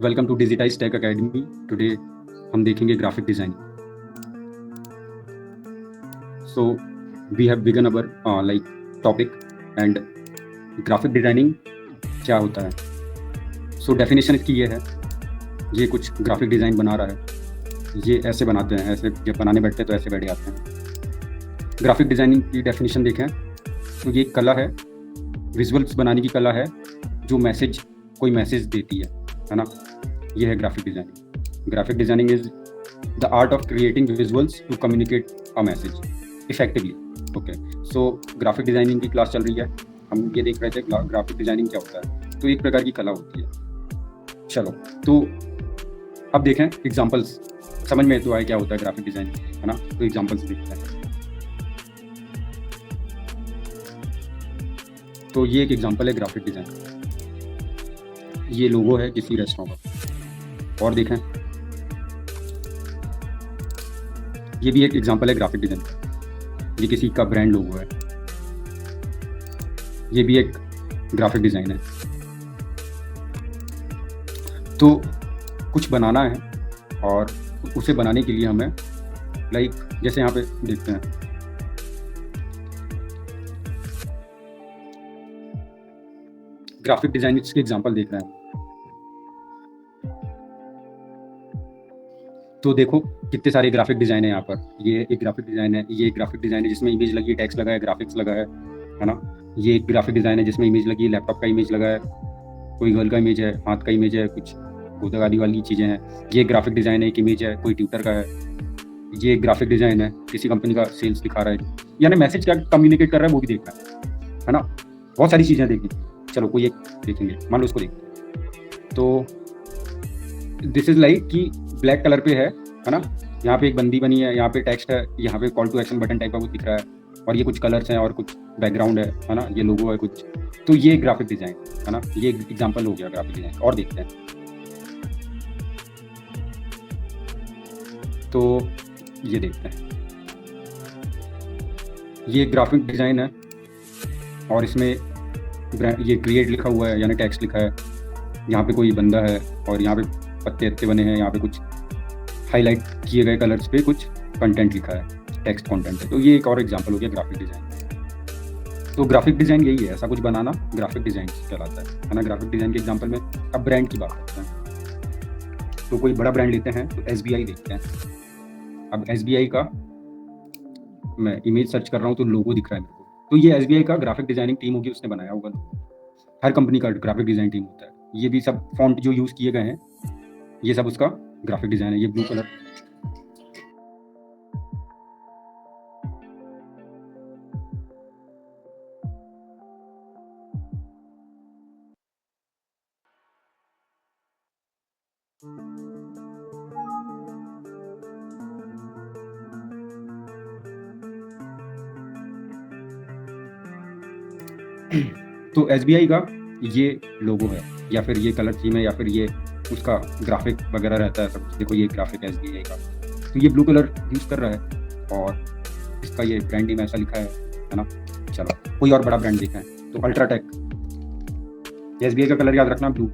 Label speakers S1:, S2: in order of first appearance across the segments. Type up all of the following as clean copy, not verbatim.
S1: Welcome to digitize tech academy. Today हम देखेंगे graphic design. So we have begin our topic and graphic designing क्या होता है। So definition इसकी ये है, ये कुछ ग्राफिक डिज़ाइन बना रहा है, ये ऐसे बनाते हैं, ऐसे जब बनाने बैठते हैं तो ऐसे बैठ जाते हैं। ग्राफिक डिज़ाइनिंग की डेफिनेशन देखें तो ये कला है, विजुअल्स बनाने की कला है जो कोई मैसेज देती है ना। ये है graphic designing. Graphic designing is the art of creating visuals to communicate a message effectively. Okay, so graphic designing की क्लास चल रही है, हम ये देख रहे थे ग्राफिक डिज़ाइनिंग क्या होता है। तो एक प्रकार की कला होती है। चलो, तो अब देखें एग्जांपल्स, समझ में तो आए क्या होता है ग्राफिक डिज़ाइनिंग, है ना। तो एग्जांपल्स देखते हैं। तो ये एक एग्जांपल है ग्राफिक डिज़ाइन। ये लोगो है किसी रेस्टोरेंट का। और देखें, ये भी एक एग्जांपल है ग्राफिक डिज़ाइन का। ये किसी का ब्रांड लोगो है। ये भी एक ग्राफिक डिज़ाइन है। तो कुछ बनाना है और उसे बनाने के लिए हमें जैसे यहाँ पे देखते हैं, ग्राफिक डिज़ाइन के एग्जांपल देख रहे हैं। तो देखो कितने सारे ग्राफिक डिज़ाइन है यहाँ पर। ये एक ग्राफिक डिज़ाइन है, ये एक ग्राफिक डिज़ाइन है जिसमें इमेज लगी है, टेक्स्ट लगा है, ग्राफिक्स लगा है ना। ये एक ग्राफिक डिज़ाइन है जिसमें इमेज लगी है, लैपटॉप का इमेज लगा है, कोई गर्ल का इमेज है, हाथ का इमेज है, कुछ गोदागादी वाली चीज़ें हैं। ये ग्राफिक डिज़ाइन है, एक इमेज है, कोई ट्विटर का है। ये एक ग्राफिक डिज़ाइन है, किसी कंपनी का सेल्स दिखा रहा है, यानी मैसेज क्या कम्युनिकेट कर रहा है वो भी देखना है ना। बहुत सारी चीज़ें देखनी। चलो कोई एक देखेंगे, मान लो उसको देखते। तो दिस इज लाइक कि ब्लैक कलर पे है ना। यहाँ पे एक बंदी बनी है, यहाँ पे टेक्स्ट है, यहाँ पे call to action button type का कुछ दिख रहा है, और ये कुछ कलर्स हैं और कुछ बैकग्राउंड है ना, ये लोगो है कुछ। तो ये ग्राफिक डिज़ाइन है ना, ये एग्जांपल हो गया ग्राफिक डिज़ाइन। और देखते हैं, तो ये देखते हैं, ये ग्राफिक डिज़ाइन है और इसमें ये क्रिएट लिखा हुआ है, यानी टेक्स्ट लिखा है। यहाँ पे कोई बंदा है और यहाँ पे पत्ते अत्ते बने हैं, यहाँ पे कुछ हाईलाइट किए गए कलर्स पे कुछ कंटेंट लिखा है, टेक्स्ट कंटेंट है। तो ये एक और एग्जांपल हो गया ग्राफिक डिज़ाइन। तो ग्राफिक डिज़ाइन यही है, ऐसा कुछ बनाना ग्राफिक डिज़ाइन कहलाता है ना। ग्राफिक डिज़ाइन के एग्जांपल में अब ब्रांड की बात करते हैं। तो कोई बड़ा ब्रांड लेते हैं तो SBI देखते हैं। अब SBI का मैं इमेज सर्च कर रहा हूँ तो लोगो दिख रहा है मेरे को। तो ये SBI का ग्राफिक डिज़ाइनिंग टीम होगी, उसने बनाया होगा। हर कंपनी का ग्राफिक डिज़ाइन टीम होता है। ये भी सब फॉन्ट जो यूज़ किए गए हैं, ये सब उसका ग्राफिक डिज़ाइन है। ये ब्लू कलर, तो SBI का ये लोगो है, या फिर ये कलर थीम है, या फिर ये उसका ग्राफिक वगैरह रहता है सब। देखो ये ग्राफिक है SBI का, तो ये ब्लू कलर यूज़ कर रहा है और इसका ये ब्रांड नेम ऐसा लिखा है ना। चलो कोई और बड़ा ब्रांड देखा है तो अल्ट्राटेक। SBI का कलर याद रखना, blue,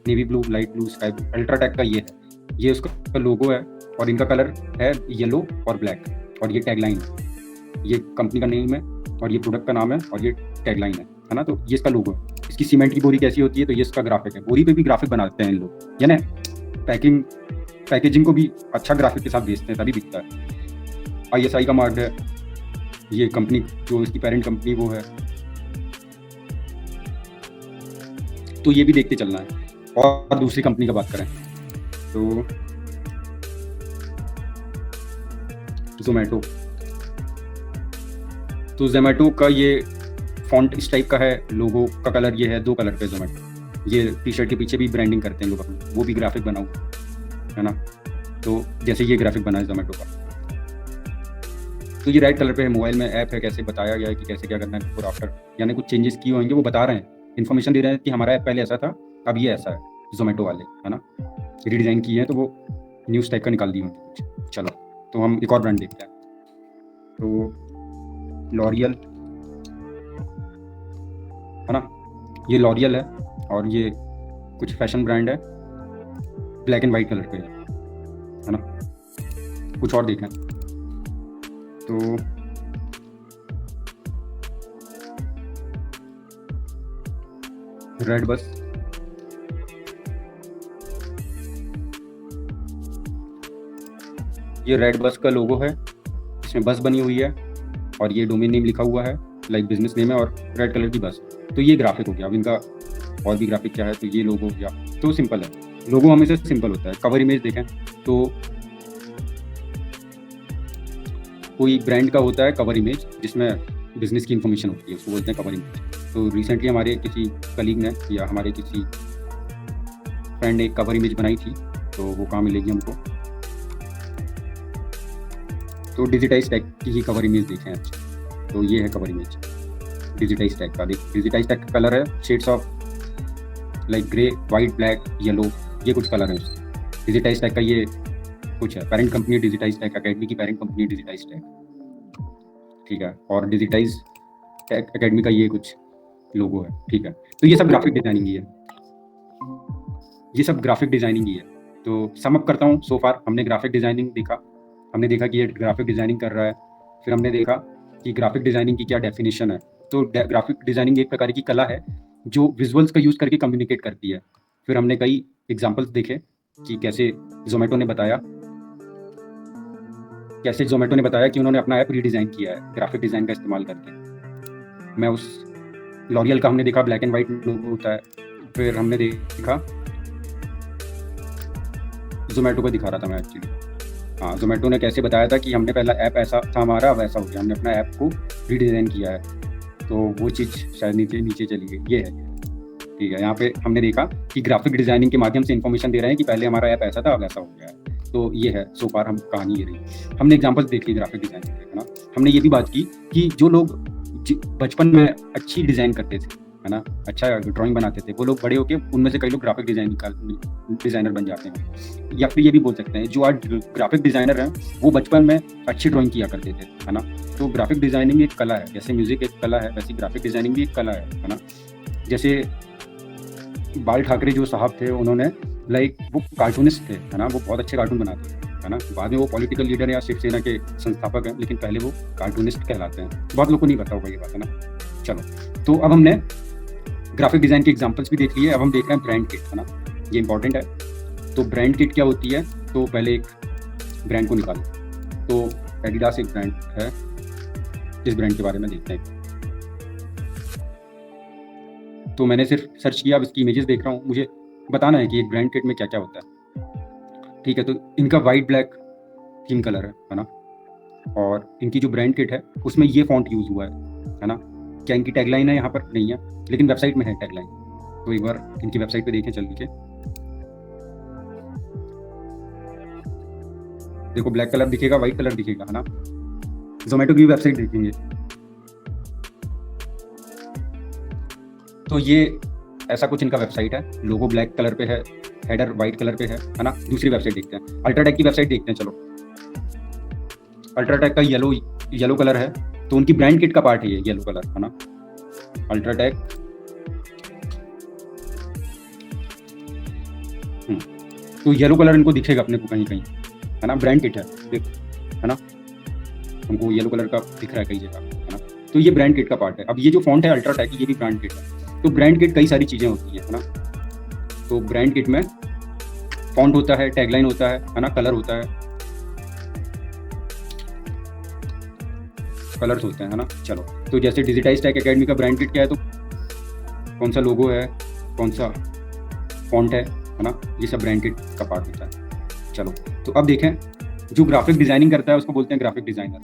S1: navy blue, light blue, sky blue. UltraTech का ये है, ये उसका लोगो है और इनका कलर है येलो और ब्लैक, और ये टैगलाइन, ये कंपनी का नेम है और ये प्रोडक्ट का नाम है और ये टैगलाइन है ना। तो ये इसका लोगो है। इसकी सीमेंट की बोरी कैसी होती है, तो ये इसका ग्राफिक है। बोरी पे भी ग्राफिक बनाते हैं इन लोग, यानी पैकेजिंग को भी अच्छा ग्राफिक के साथ बेचते हैं, तभी बिकता है। ISI का मार्क है, ये कंपनी जो इसकी पेरेंट कंपनी वो है। तो ये भी देखते चलना है। और दूसरी कंपनी का बात करें तो जोमेटो। तो जोमेटो का ये फॉन्ट इस टाइप का है, लोगो का कलर ये है, 2 कलर पे जोमेटो। ये टी-शर्ट के पीछे भी ब्रांडिंग करते हैं लोग अपनी, वो भी ग्राफिक बना हुआ है ना। तो जैसे ये ग्राफिक बना है जोमेटो का, तो ये रेड कलर पे है। मोबाइल में ऐप है, कैसे बताया गया है कि कैसे क्या करना है बिफोर आफ्टर, यानी कुछ चेंजेस किए होंगे, वो बता रहे हैं, इन्फॉर्मेशन दे रहे हैं कि हमारा ऐप पहले ऐसा था, अब ये ऐसा है। जोमेटो वाले है ना, रीडिज़ाइन किए हैं, तो वो न्यूज़ टाइप का निकाल दिए होंगे। चलो तो हम एक और ब्रांड देखते हैं। तो लॉरियल है ना, ये लॉरियल है और ये कुछ फैशन ब्रांड है ब्लैक एंड वाइट कलर पे है ना। कुछ और देखें तो रेड बस, ये रेड बस का लोगो है, इसमें बस बनी हुई है और ये डोमेन नेम लिखा हुआ है, लाइक बिजनेस नेम है और रेड कलर की बस। तो ये ग्राफिक हो गया। अब इनका और भी ग्राफिक क्या है, तो ये लोगो हो गया। तो सिंपल है, लोगो हमेशा सिंपल होता है। कवर इमेज देखें तो कोई ब्रांड का होता है कवर इमेज जिसमें बिजनेस की इंफॉर्मेशन होती है, उसको बोलते हैं कवर इमेज। तो रिसेंटली हमारे किसी कलीग ने या हमारे किसी फ्रेंड ने एक कवर इमेज बनाई थी, तो वो कहाँ मिलेगी हमको, तो डिजिटाइज टैग की ही कवर इमेज देखें। अच्छा, तो ये है कवर इमेज डिजिटाइज टैग का। देख, डिजिटाइज टैग का कलर है shades of like grey, white, black, yellow, ये कुछ कलर है उसके। डिजिटाइज टैग का ये कुछ है, parent company digitise tag academy की पेरेंट कंपनी डिजिटाइज टैग, ठीक है। और डिजिटाइज टैग अकेडमी का ये कुछ लोगो है, ठीक है। तो ये सब ग्राफिक डिजाइनिंग ही है, ये सब ग्राफिक डिजाइनिंग ही है। तो सम अप करता हूँ, सो फार हमने ग्राफिक डिजाइनिंग देखा, हमने देखा कि ये ग्राफिक डिजाइनिंग कर रहा है, फिर हमने देखा कि ग्राफिक डिजाइनिंग की क्या डेफिनेशन है। तो ग्राफिक डिजाइनिंग एक प्रकार की कला है जो विजुअल्स का यूज करके कम्युनिकेट करती है। फिर हमने कई एग्जांपल्स देखे कि कैसे जोमेटो ने बताया कि उन्होंने अपना ऐप रीडिज़ाइन किया है ग्राफिक डिज़ाइन का इस्तेमाल करके। मैं उस लॉरियल का हमने देखा ब्लैक एंड वाइट लोगो होता है। फिर हमने देखा जोमेटो को दिखा रहा था मैं एक्चुअली, हाँ, जोमेटो ने कैसे बताया था कि हमने पहला ऐप ऐसा था हमारा, वैसा हो गया, हमने अपना ऐप को रीडिज़ाइन किया है। तो वो चीज़ शायद नीचे चली गई, ये है, ठीक है। यहाँ पे हमने देखा कि ग्राफिक डिजाइनिंग के माध्यम से इन्फॉर्मेशन दे रहे हैं कि पहले हमारा ऐप ऐसा था, अब ऐसा हो गया है। तो ये है, सो फार हम कहानी ये रही। हमने एग्जांपल्स देख ली ग्राफिक डिजाइनिंग के, है ना। हमने ये भी बात की कि जो लोग बचपन में अच्छी डिज़ाइन करते थे, है ना, अच्छा ड्राइंग बनाते थे, वो लोग बड़े होके उनमें से कई लोग ग्राफिक डिज़ाइनर बन जाते हैं। या फिर ये भी बोल सकते हैं जो आज ग्राफिक डिज़ाइनर हैं वो बचपन में अच्छी ड्राइंग किया करते थे, है ना। तो ग्राफिक डिज़ाइनिंग एक कला है, जैसे म्यूज़िक एक कला है वैसे ग्राफिक डिज़ाइनिंग भी एक कला है ना। जैसे बाल ठाकरे जो साहब थे, उन्होंने लाइक वो कार्टूनिस्ट थे, है ना, वो बहुत अच्छे कार्टून बनाते थे, है ना। बाद में वो पॉलिटिकल लीडर या शिवसेना के संस्थापक हैं, लेकिन पहले वो कार्टूनिस्ट कहलाते हैं। बहुत लोग को नहीं पता होगा ये बात, है ना। चलो, तो अब हमने ग्राफिक डिज़ाइन के एग्जाम्पल्स भी देख लिए, अब हम देख रहे हैं ब्रांड किट, है ना, ये इंपॉर्टेंट है। तो ब्रांड किट क्या होती है, तो पहले एक ब्रांड को निकालो। तो एडिडास एक ब्रांड है, इस ब्रांड के बारे में देखते हैं। तो मैंने सिर्फ सर्च किया, अब इसकी इमेजेस देख रहा हूँ, मुझे बताना है कि एक ब्रांड किट में क्या क्या होता है, ठीक है। तो इनका वाइट ब्लैक थीम कलर है ना। और इनकी जो ब्रांड किट है उसमें ये फॉन्ट यूज़ हुआ है ना। क्या इनकी टैगलाइन है, यहाँ पर नहीं है, लेकिन वेबसाइट में है टैगलाइन। तो एक बार इनकी वेबसाइट पे देखें चल के। देखो, ब्लैक कलर दिखेगा, वाइट कलर दिखेगा, है ना। जोमेटो की वेबसाइट देखेंगे तो ये ऐसा कुछ इनका वेबसाइट है, लोगो ब्लैक कलर पे है, हेडर वाइट कलर पे है ना। दूसरी वेबसाइट देखते हैं, अल्ट्राटेक की वेबसाइट देखते हैं। चलो, अल्ट्राटेक का येलो कलर है, तो उनकी ब्रांड किट का पार्ट है ये येलो कलर, है ना। अल्ट्राटेक, तो येलो कलर इनको दिखेगा अपने को कहीं कहीं, है ना। ब्रांड किट है, देखो, है ना, हमको येलो कलर का दिख रहा है कई जगह, है ना। तो ये ब्रांड किट का पार्ट है। अब ये जो फॉन्ट है अल्ट्राटेक, ये भी ब्रांड किट है। तो ब्रांड किट कई सारी चीज़ें होती है ना। तो ब्रांड किट में फॉन्ट होता है, टैगलाइन होता है ना, कलर होता है, कलर्स होते हैं, है ना। चलो, तो जैसे डिजिटाइज टैग अकेडमी का ब्रांड किट क्या है, तो कौन सा लोगो है, कौन सा फॉन्ट है ना, ये सब ब्रांड किट का पार्ट होता है। चलो, तो अब देखें, जो ग्राफिक डिजाइनिंग करता है उसको बोलते हैं ग्राफिक डिजाइनर,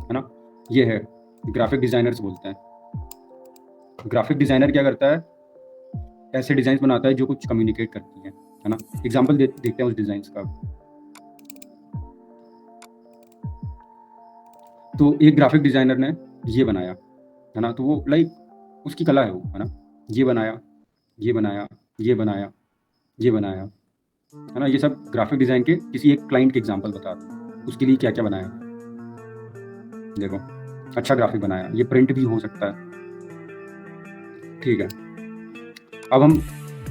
S1: है ना। ये है ग्राफिक डिजाइनर्स बोलते हैं। ग्राफिक डिजाइनर क्या करता है, ऐसे डिजाइन बनाता है जो कुछ कम्युनिकेट करती है ना। एग्जांपल देखते हैं उस डिजाइन का। तो एक ग्राफिक डिजाइनर ने ये बनाया, है ना, तो वो लाइक उसकी कला है वो, है ना। ये बनाया, ये बनाया, ये बनाया, ये बनाया, है ना। ये सब ग्राफिक डिजाइन के किसी एक क्लाइंट के एग्जांपल बता रहे, उसके लिए क्या क्या बनाया। देखो, अच्छा ग्राफिक बनाया, ये प्रिंट भी हो सकता है, ठीक है। अब हम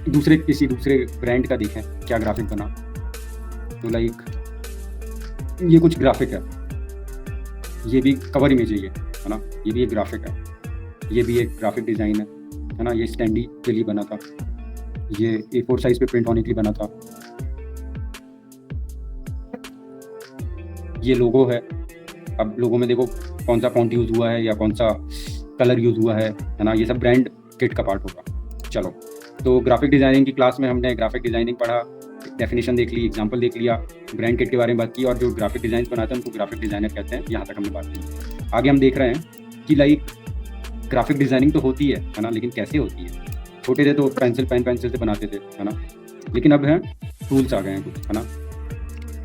S1: किसी दूसरे ब्रांड का देखें क्या ग्राफिक बना, तो लाइक ये कुछ ग्राफिक है, ये भी कवर इमेज है ना, ये भी एक ग्राफिक है, ये भी एक ग्राफिक डिज़ाइन है ना, ये स्टैंडी के लिए बना था, ये A4 साइज पे प्रिंट होने के लिए बना था, ये लोगो है। अब लोगो में देखो कौन सा फॉन्ट यूज़ हुआ है या कौन सा कलर यूज़ हुआ है ना, ये सब ब्रांड किट का पार्ट होगा। चलो, तो ग्राफिक डिज़ाइनिंग की क्लास में हमने ग्राफिक डिज़ाइनिंग पढ़ा, डेफिनेशन देख ली, एग्जांपल देख लिया, ब्रांड किट के बारे में बात की, और जो ग्राफिक डिज़ाइन बनाते हैं उनको ग्राफिक डिज़ाइनर कहते हैं। यहाँ तक हमने बात की। आगे हम देख रहे हैं कि लाइक ग्राफिक डिज़ाइनिंग तो होती है ना, लेकिन कैसे होती है। छोटे थे तो पेंसिल से बनाते थे, है ना, लेकिन अब हैं टूल्स आ गए हैं कुछ, है ना।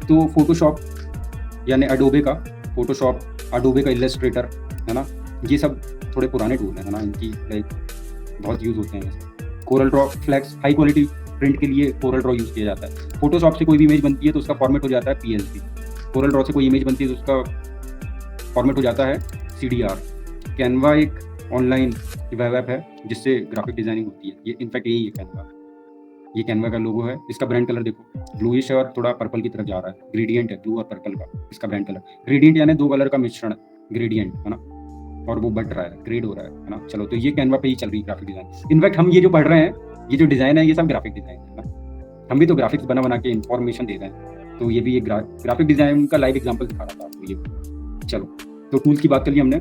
S1: तो फोटोशॉप यानी अडोबे का इलस्ट्रेटर, है ना, ये सब थोड़े पुराने टूल हैं, है ना, इनकी लाइक बहुत यूज़ होते हैं। Corel draw, flex, high quality print के लिए कोरल ड्रॉ यूज़ किया जाता है। फोटोशॉप से कोई भी इमेज बनती है तो उसका फॉर्मेट हो जाता है PNG। कोरल ड्रॉ से कोई इमेज बनती है तो उसका फॉर्मेट हो जाता है CDR। कैनवा एक ऑनलाइन वेब ऐप है जिससे ग्राफिक डिज़ाइनिंग होती है। ये इनफैक्ट यही है कैनवा। ये कैनवा का लोगो है। इसका ब्रांड कलर देखो, ब्लूइश है और थोड़ा पर्पल की तरफ जा रहा है। ग्रेडियंट है ब्लू और पर्पल का इसका ब्रांड कलर। ग्रेडियंट यानी दो कलर का मिश्रण, ग्रेडियंट, है ना, और वो बढ़ रहा है, ग्रेड हो रहा है ना। चलो, तो ये कैनवा पे ही चल रही है ग्राफिक डिज़ाइन। इनफैक्ट हम ये जो पढ़ रहे हैं, ये जो डिज़ाइन है, ये सब ग्राफिक डिज़ाइन है ना। हम भी तो ग्राफिक्स बना के इन्फॉर्मेशन दे रहे हैं, तो ये भी एक ग्राफिक डिज़ाइन का लाइव एग्जाम्पल दिखा रहा था आपको ये। चलो, तो टूल्स की बात कर ली हमने।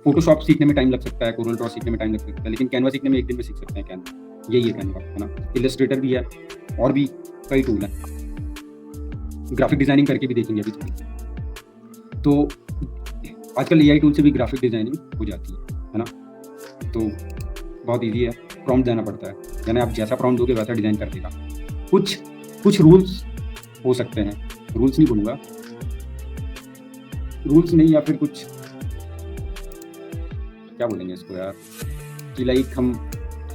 S1: फोटोशॉप सीखने में टाइम लग सकता है, कोरल ड्रॉ सीखने में टाइम लग सकता है, लेकिन कैनवा सीखने में एक दिन में सीख सकते हैं। कैनवा यही है कैनवा, है ना। इलस्ट्रेटर भी है और भी कई टूल हैं। ग्राफिक डिज़ाइनिंग करके भी देखेंगे अभी थोड़ी। तो आजकल AI टूल से भी ग्राफिक डिज़ाइनिंग हो जाती है ना। तो बहुत ईजी है, प्रॉम्प्ट देना पड़ता है, यानी आप जैसा प्रॉम्प्ट दोगे वैसा डिज़ाइन कर देगा। कुछ रूल्स हो सकते हैं, रूल्स नहीं बोलूँगा, रूल्स नहीं, या फिर कुछ क्या बोलेंगे इसको यार, कि लाइक हम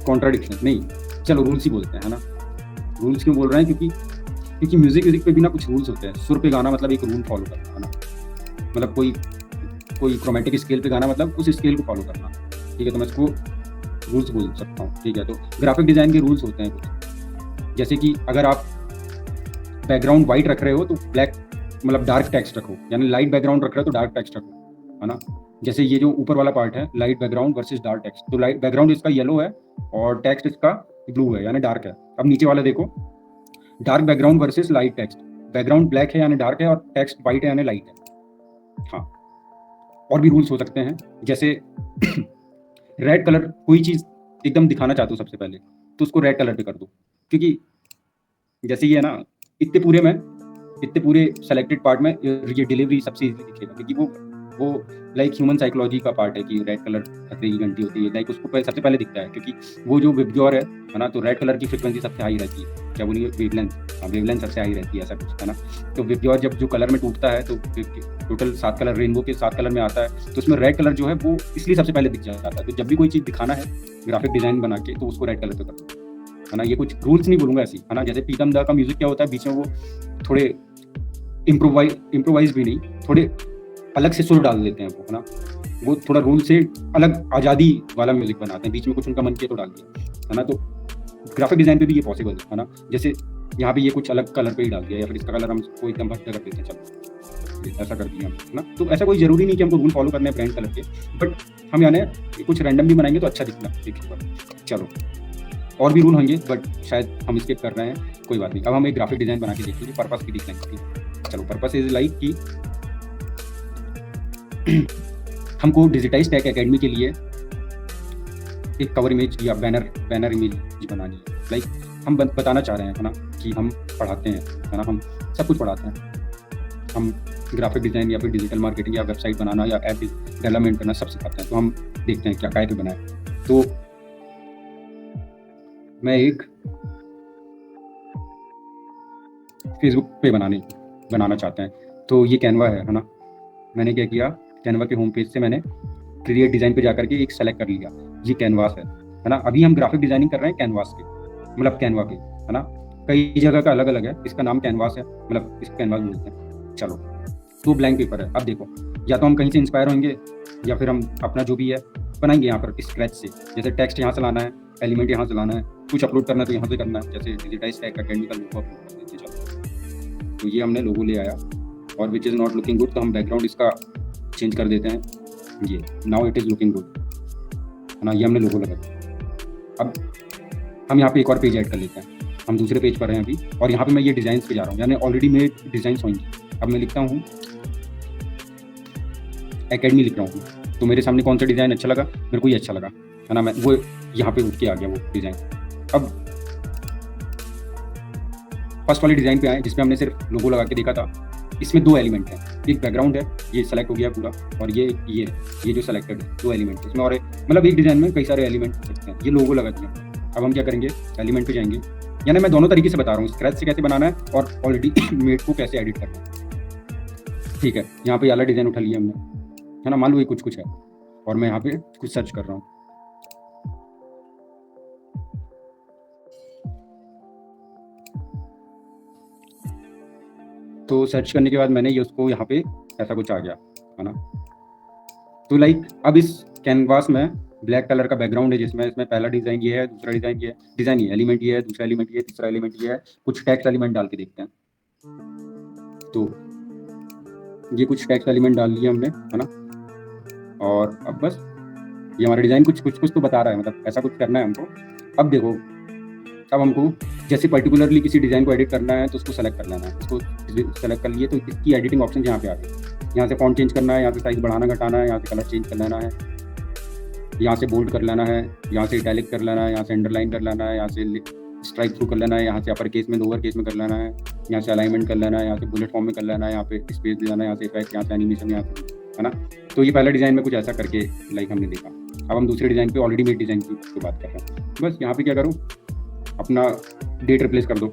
S1: कॉन्ट्राडिक्शन नहीं, चलो रूल्स ही बोलते हैं, है ना। रूल्स क्यों बोल रहे हैं? क्योंकि म्यूजिक पे भी ना कुछ रूल्स होते हैं। सुर पे गाना मतलब एक रूल फॉलो करना, है ना। मतलब कोई क्रोमेटिक स्केल पे गाना मतलब उस स्केल को फॉलो करना, ठीक है। तो मैं इसको रूल्स बोल सकता हूँ, ठीक है। तो ग्राफिक डिज़ाइन के रूल्स होते हैं कुछ, जैसे कि अगर आप बैकग्राउंड वाइट रख रहे हो तो ब्लैक मतलब डार्क टेक्स्ट रखो, यानी लाइट बैकग्राउंड रख रहे हो तो डार्क टेक्स्ट रखो, है ना। जैसे ये जो ऊपर वाला पार्ट है, light background versus dark text, तो लाइट बैकग्राउंड इसका येलो है और टेक्स्ट इसका ब्लू है, यानी डार्क है। अब नीचे वाला देखो, dark background versus light text, background black है यानी डार्क है और टेक्स्ट वाइट है यानी लाइट है। हाँ, और भी रूल्स हो सकते हैं, जैसे रेड कलर, कोई चीज़ एकदम दिखाना चाहते हो सबसे पहले तो उसको रेड कलर पे कर दो, क्योंकि जैसे ये है ना, इतने पूरे सेलेक्टेड पार्ट में ये डिलीवरी सबसे इजीली दिखेगा, क्योंकि वो लाइक ह्यूमन साइकोलॉजी का पार्ट है कि रेड कलर खतरे की घंटी होती है, लाइक उसको सबसे पहले दिखता है, क्योंकि वो जो विबग्योर है ना, तो रेड कलर की फ्रिक्वेंसी सबसे हाई रहती है। क्या बोलिए? वेवलेंथ सबसे हाई रहती है, ऐसा कुछ, है ना। तो विबग्योर जब जो कलर में टूटता है तो टोटल 7 कलर, रेनबो के 7 कलर में आता है, तो उसमें रेड कलर जो है वो इसलिए सबसे पहले दिख जाता है। तो जब भी कोई चीज़ दिखाना है ग्राफिक डिज़ाइन बना के, तो उसको रेड कलर पे कर दो, है ना। ये कुछ रूल्स नहीं बोलूँगा ऐसी, है ना। जैसे प्रीतम दा का म्यूजिक क्या होता है, बीच में वो थोड़े इम्प्रोवाइज भी नहीं, थोड़े अलग से सुर डाल देते हैं वो, है ना। वो थोड़ा रूल से अलग आज़ादी वाला म्यूजिक बनाते हैं, बीच में कुछ उनका मन किया तो डाल दिया, है ना। तो ग्राफिक डिज़ाइन पे भी ये पॉसिबल है ना। जैसे यहाँ पे ये कुछ अलग कलर पे ही डाल दिया, या फिर इसका कलर हम को एकदम भट्टा कर देते हैं, चलो ऐसा कर दिया, है ना। तो ऐसा कोई ज़रूरी नहीं कि हमको रूल फॉलो करने हैं ब्रांड कलर के, बट हम यानी कुछ रैंडम भी बनाएंगे तो अच्छा दिखेगा। चलो, और भी रूल होंगे बट शायद हम स्किप कर रहे हैं, कोई बात नहीं। अब हम एक ग्राफिक डिज़ाइन बना के देखेंगे, पर्पस की डिज़ाइन की। चलो, पर्पस इज लाइक कि हमको डिजिटाइज टेक एकेडमी के लिए एक कवर इमेज या बैनर इमेज बनानी है। लाइक हम बताना चाह रहे हैं, है ना, कि हम पढ़ाते हैं, है ना, हम सब कुछ पढ़ाते हैं। हम ग्राफिक डिज़ाइन या फिर डिजिटल मार्केटिंग या वेबसाइट बनाना या ऐप डेवलपमेंट करना सब सिखाते हैं। तो हम देखते हैं क्या काय पे बनाए। तो मैं एक फेसबुक पे बनाना चाहते हैं, तो ये कैनवा है ना। मैंने क्या किया, कैनवा के होम पेज से मैंने क्रिएट डिज़ाइन पे जाकर के एक सेलेक्ट कर लिया, ये कैनवास है ना। अभी हम ग्राफिक डिज़ाइनिंग कर रहे हैं कैनवास के, मतलब कैनवा पे, है ना। कई जगह का अलग अलग है, इसका नाम कैनवास है, मतलब इसको कैनवास बोलते हैं। चलो, तो ब्लैंक पेपर है। अब देखो, या तो हम कहीं से इंस्पायर होंगे या फिर हम अपना जो भी है बनाएंगे यहाँ पर स्क्रैच से। जैसे टेक्स्ट यहाँ से लाना है एलिमेंट यहाँ से लाना है, कुछ अपलोड करना है तो यहाँ से करना है, जैसे डिजिटाइज टैग अकेडमी का लोगो अपलोड कर देते चलो। तो ये हमने लोगो ले आया और which is not looking good, तो हम बैकग्राउंड इसका चेंज कर देते हैं, ये now it is looking good, है ना। ये हमने लोगो लगा दिया। अब हम यहाँ पे एक और पेज ऐड कर लेते हैं, हम दूसरे पेज पर हैं अभी, और यहाँ पे मैं ये डिज़ाइन पे जा रहा हूँ, यानी ऑलरेडी मेरे डिज़ाइन होंगे। अब मैं लिखता हूँ एकेडमी लिख रहा हूँ, तो मेरे सामने कौन सा डिज़ाइन अच्छा लगा, मेरे को ये अच्छा लगा, है ना। मैं वो यहाँ पे उठ के आ गया वो डिज़ाइन। अब फर्स्ट वाले डिज़ाइन पे आए जिसमें हमने सिर्फ लोगो लगा के देखा था। इसमें 2 एलिमेंट हैं, एक बैकग्राउंड है, ये सेलेक्ट हो गया पूरा, और ये जो सेलेक्टेड है 2 एलिमेंट इसमें, और मतलब एक डिज़ाइन में कई सारे एलिमेंट हो सकते हैं। ये लोगो लगा दिया। अब हम क्या करेंगे, एलिमेंट पे जाएंगे, यानी मैं दोनों तरीके से बता रहा हूँ, स्क्रैच से कैसे बनाना है और ऑलरेडी मेड को कैसे एडिट करना है। ठीक है, यहाँ पे वाला डिज़ाइन उठा लिया हमने, है ना। मान लो ये कुछ है और मैं यहाँ पे कुछ सर्च कर रहा हूँ, तो सर्च करने के बाद मैंने ये उसको यहाँ पे ऐसा कुछ आ गया, है ना। तो लाइक अब इस कैनवास में ब्लैक कलर का बैकग्राउंड है, जिसमें इसमें पहला डिज़ाइन ये है, दूसरा डिज़ाइन ये है, डिज़ाइन ये एलिमेंट ये है, दूसरा एलिमेंट ये है, तीसरा एलिमेंट ये है। कुछ टेक्स्ट एलिमेंट डाल के देखते हैं, तो ये कुछ टेक्स्ट एलिमेंट डाल लिया हमने, है ना। और अब बस ये हमारा डिज़ाइन कुछ तो बता रहा है, मतलब ऐसा कुछ करना है हमको। अब देखो, अब हमको जैसे पर्टिकुलरली किसी डिज़ाइन को एडिट करना है तो उसको सेलेक्ट कर लेना है, उसको सेलेक्ट कर लिए तो इसकी एडिटिंग ऑप्शन यहाँ पे आ गई। यहाँ से फॉन्ट चेंज करना है, यहाँ से साइज बढ़ाना घटाना है, यहाँ से कलर चेंज कर लेना है, यहाँ से बोल्ड कर लेना है, यहाँ से इटैलिक कर लेना है, यहाँ से अंडरलाइन कर लेना है, यहाँ से स्ट्राइक थ्रू कर लेना है, यहाँ से अपर केस में लोअर केस में कर लेना है, यहाँ से अलाइनमेंट कर लेना है, यहाँ से बुलेट फॉर्म में कर लेना है, यहाँ पे स्पेस दे जाना है, यहाँ से इफेक्ट, यहाँ से एनिमेशन, यहाँ से, है ना। तो ये पहला डिज़ाइन में कुछ ऐसा करके लाइक हमने देखा। अब हम दूसरे डिज़ाइन पे ऑलरेडी मेड डिज़ाइन की बात कर रहे हैं। बस यहाँ पे क्या करूँ, अपना डेट रिप्लेस कर दो,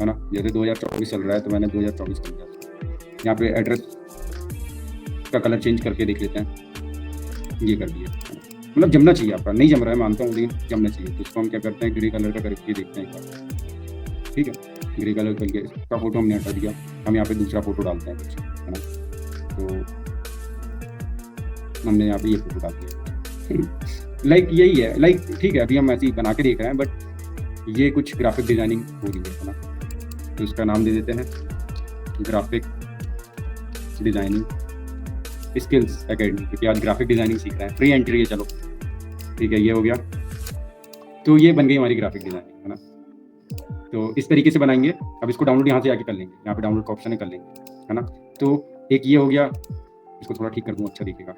S1: है ना। जैसे 2024 चल रहा है तो मैंने 2024 कर दिया। यहाँ पे एड्रेस का कलर चेंज करके देख लेते हैं, ये कर दिया, मतलब जमना चाहिए आपका। नहीं जम रहा है मानता हूँ, लेकिन जमना चाहिए। तो इसको हम क्या करते हैं, ग्रे कलर का करके देखते हैं, ठीक है। ग्रे कलर करके इसका फोटो हमने हटा दिया, हम यहाँ पे दूसरा फोटो डालते हैं कुछ, है ना। तो हमने यहाँ पे ये फोटो डाल दिया लाइक यही है, लाइक ठीक है। अभी हम ऐसे ही बना के देख रहे हैं, बट ये कुछ ग्राफिक डिजाइनिंग हो रही है ना। तो इसका नाम दे देते हैं ग्राफिक डिजाइनिंग स्किल्स एकेडमी, क्योंकि आज ग्राफिक डिजाइनिंग सीख रहे हैं। फ्री एंट्री है, चलो ठीक है, ये हो गया। तो ये बन गई हमारी ग्राफिक डिजाइनिंग, है ना। तो इस तरीके से बनाएंगे। अब इसको डाउनलोड यहाँ से आके कर लेंगे, यहाँ पे डाउनलोड का ऑप्शन है, कर लेंगे, है ना। तो एक ये हो गया, इसको थोड़ा ठीक कर दूँ, अच्छा दिखेगा।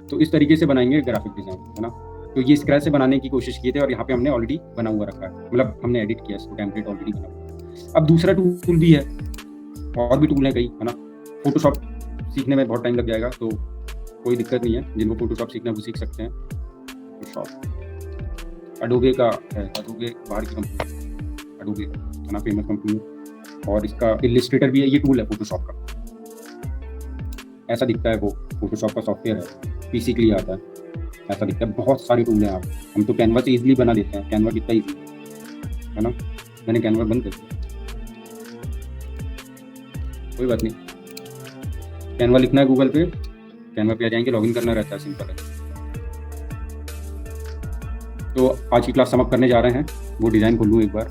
S1: तो इस तरीके से बनाएंगे ग्राफिक डिजाइन, है ना। तो ये स्क्रैच से बनाने की कोशिश किए थे, और यहाँ पे हमने ऑलरेडी बना हुआ रखा है, मतलब हमने एडिट किया इसको, टेम्पलेट ऑलरेडी बना हुआ। अब दूसरा टूल भी है, और भी टूल है कई, है ना। फोटोशॉप सीखने में बहुत टाइम लग जाएगा, तो कोई दिक्कत नहीं है, जिनको फोटोशॉप सीखना है वो सीख सकते हैं। फोटोशॉप अडोबे का है, अडोबे बाहर की कंपनी, अडोबे, है ना, फेमस कंपनी है। और इसका इलिस्ट्रेटर भी है, ये टूल है फोटोशॉप का, ऐसा दिखता है वो। फोटोशॉप का सॉफ्टवेयर है, पीसी के लिए आता है, ऐसा दिखता है। बहुत सारे टूल हैं आप, हम तो कैनवा से इजीली बना देते हैं। कैनवा कितना ईजी है ना। मैंने कैनवा बंद कर दिया, कोई बात नहीं। कैनवा लिखना है गूगल पे, कैनवा पे आ जाएंगे, लॉगिन करना रहता है, सिंपल है। तो आज की क्लास समाप्त करने जा रहे हैं। वो डिज़ाइन खोलूँ एक बार,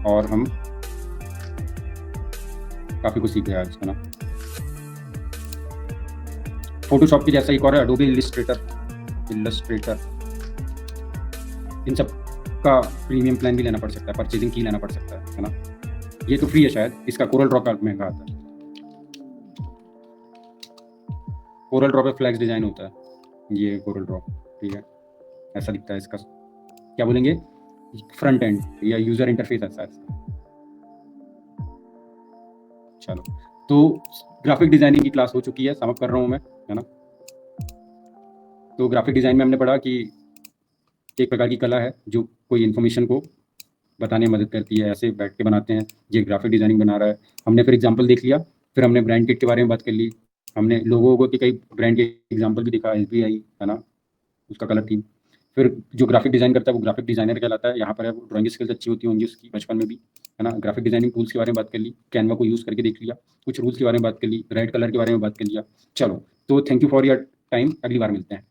S1: और हम काफ़ी कुछ सीखे आज, है ना। फोटोशॉप के जैसा एक और है एडोबे इलिस्ट्रेटर। इन सब का प्रीमियम प्लान भी लेना पड़ सकता है, परचेजिंग की लेना पड़ सकता है ना। ये तो फ्री है शायद, इसका कोरल ड्रॉ का महंगा आता है। कोरल ड्रॉ पे फ्लैक्स डिजाइन होता है, ये कोरल ड्रॉ, ठीक है, ऐसा दिखता है। इसका क्या बोलेंगे, फ्रंट एंड या यूजर इंटरफेस ऐसा है। चलो, तो ग्राफिक डिजाइनिंग की क्लास हो चुकी है, समाप्त कर रहा हूँ मैं, है ना। तो ग्राफिक डिजाइन में हमने पढ़ा कि एक प्रकार की कला है जो कोई इन्फॉर्मेशन को बताने में मदद करती है। ऐसे बैठ के बनाते हैं, ये ग्राफिक डिजाइनिंग बना रहा है। हमने फिर एग्जांपल देख लिया, फिर हमने ब्रांड किट के बारे में बात कर ली, हमने लोगों के कई ब्रांड के एग्जांपल भी देखा, SBI, है ना, उसका कलर थीम। फिर जो ग्राफिक डिजाइन करता है वो ग्राफिक डिजाइनर कहलाता है। यहाँ पर है वो ड्राइंग स्किल्स अच्छी होती होंगी उसकी बचपन में भी, है ना। ग्राफिक डिजाइनिंग टूल्स के बारे में बात कर ली, कैनवा को यूज़ करके देख लिया, कुछ रूल्स के बारे में बात कर ली, रेड कलर के बारे में बात कर लिया। चलो, तो thank you for your time, अगली बार मिलते हैं।